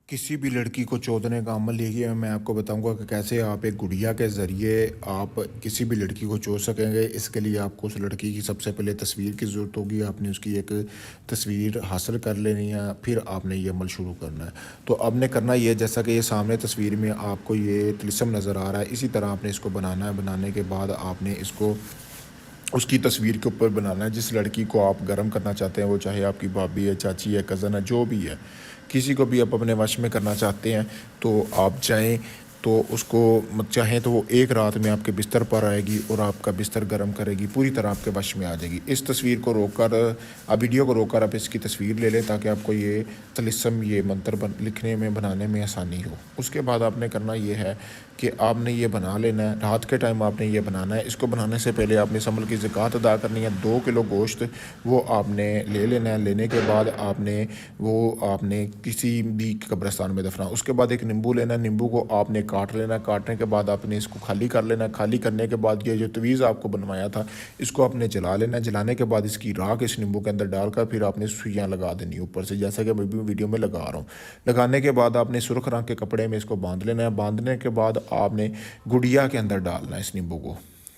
किसी भी लड़की को चोदने का अमल यही है। मैं आपको बताऊंगा कि कैसे आप एक गुड़िया के ज़रिए आप किसी भी लड़की को चोद सकेंगे। इसके लिए आपको उस लड़की की सबसे पहले तस्वीर की ज़रूरत होगी। आपने उसकी एक तस्वीर हासिल कर लेनी है, फिर आपने ये अमल शुरू करना है। तो आपने करना ये, जैसा कि ये सामने तस्वीर में आपको ये तिलिस्म नज़र आ रहा है, इसी तरह आपने इसको बनाना है। बनाने के बाद आपने इसको उसकी तस्वीर के ऊपर बनाना है। जिस लड़की को आप गर्म करना चाहते हैं, वो चाहे आपकी भाभी है, चाची है, कज़न है, जो भी है, किसी को भी आप अपने वश में करना चाहते हैं तो आप चाहें तो उसको चाहें तो वो एक रात में आपके बिस्तर पर आएगी और आपका बिस्तर गर्म करेगी, पूरी तरह आपके वश में आ जाएगी। इस तस्वीर को रोककर आप वीडियो को रोककर आप इसकी तस्वीर ले लें ताकि आपको ये तलिस्म, ये मंत्र लिखने में, बनाने में आसानी हो। उसके बाद आपने करना ये है कि आपने ये बना लेना है। रात के टाइम आपने ये बनाना है। इसको बनाने से पहले आपने समल की ज़कात अदा करनी है। 2 किलो गोश्त वो आपने ले लेना है। लेने के बाद आपने किसी भी कब्रिस्तान में दफना। उसके बाद एक नींबू लेना है। नींबू को आपने काट लेना। काटने के बाद आपने इसको खाली कर लेना। खाली करने के बाद ये जो तवीज़ आपको बनवाया था, इसको आपने जला लेना। जलाने के बाद इसकी राख इस नींबू के अंदर डालकर फिर आपने सुइयाँ लगा देनी ऊपर से, जैसा कि मैं भी वीडियो में लगा रहा हूँ। लगाने के बाद आपने सुर्ख रंग के कपड़े में इसको बांध लेना है। बांधने के बाद आपने गुड़िया के अंदर डालना है इस नींबू को।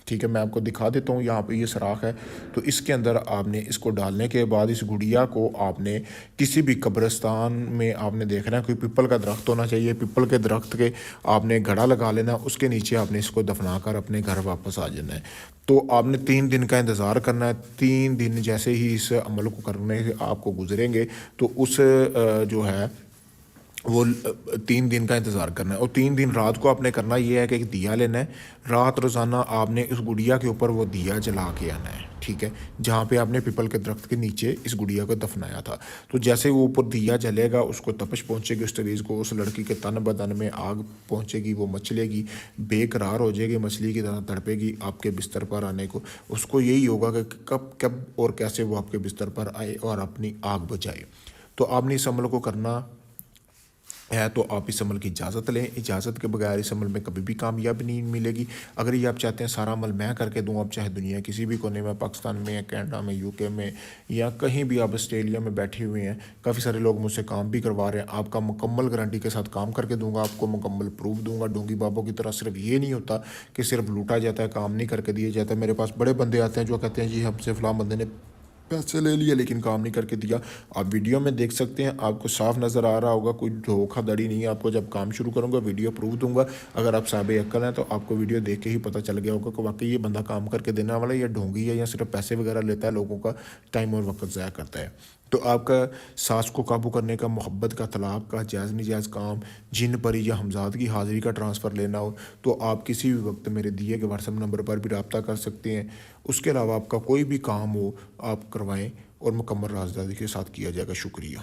ठीक है, मैं आपको दिखा देता हूँ। यहाँ पे ये सुराख है, तो इसके अंदर आपने इसको डालने के बाद इस गुड़िया को आपने किसी भी कब्रिस्तान में आपने देखना है, कोई पीपल का दरख्त होना चाहिए। पीपल के दरख्त के आपने घड़ा लगा लेना, उसके नीचे आपने इसको दफना कर अपने घर वापस आ जाना है। तो आपने 3 दिन का इंतज़ार करना है। 3 दिन जैसे ही इस अमल को करने आपको गुजरेंगे तो उस जो है वो 3 दिन का इंतज़ार करना है। और 3 दिन रात को आपने करना ये है कि एक दिया लेना है। रात रोज़ाना आपने इस गुड़िया के ऊपर वो दिया जला के आना है। ठीक है, जहाँ पे आपने पीपल के दरख्त के नीचे इस गुड़िया को दफनाया था। तो जैसे वो ऊपर दिया जलेगा, उसको तपश पहुँचेगी, उस तवीज़ को, उस लड़की के तन बदन में आग पहुँचेगी, वो मचलेगी, बेकरार हो जाएगी, मछली की तरह तड़पेगी आपके बिस्तर पर आने को। उसको यही होगा कि कब कब और कैसे वो आपके बिस्तर पर आए और अपनी आग बुझाए। तो आपने इस अमल को करना है तो आप इस अमल की इजाज़त लें। इजाज़त के बगैर इस अमल में कभी भी कामयाबी नहीं मिलेगी। अगर ये आप चाहते हैं सारा अमल मैं करके दूँ, आप चाहे दुनिया किसी भी कोने में, पाकिस्तान में या कनाडा में, यूके में या कहीं भी आप ऑस्ट्रेलिया में बैठे हुए हैं, काफ़ी सारे लोग मुझसे काम भी करवा रहे हैं। आपका मुकम्मल गारंटी के साथ काम करके दूंगा, आपको मुकम्मल प्रूफ दूंगा। डोंगी बाबों की तरह सिर्फ ये नहीं होता कि सिर्फ लूटा जाता है, काम नहीं करके दिया जाता है। मेरे पास बड़े बंदे आते हैं जो कहते हैं जी हमसे फ़लाँ बंदे ने पैसे ले लिए लेकिन काम नहीं करके दिया। आप वीडियो में देख सकते हैं, आपको साफ नज़र आ रहा होगा, कोई धोखाधड़ी नहीं है। आपको जब काम शुरू करूँगा वीडियो प्रूफ दूंगा। अगर आप साहब अक्ल हैं तो आपको वीडियो देख के ही पता चल गया होगा कि वाकई ये बंदा काम करके देने वाला है या ढोंगी है या सिर्फ पैसे वगैरह लेता है, लोगों का टाइम और वक्त ज़ाया करता है। तो आपका सास को काबू करने का, मोहब्बत का, तलाक का, जायज़ नाजायज़ काम, जिन परी या हमजाद की हाज़िरी का ट्रांसफ़र लेना हो तो आप किसी भी वक्त मेरे दिए गए व्हाट्सएप नंबर पर भी रब्ता कर सकते हैं। उसके अलावा आपका कोई भी काम हो आप करवाएं और मुकम्मल राजदारी के साथ किया जाएगा। शुक्रिया।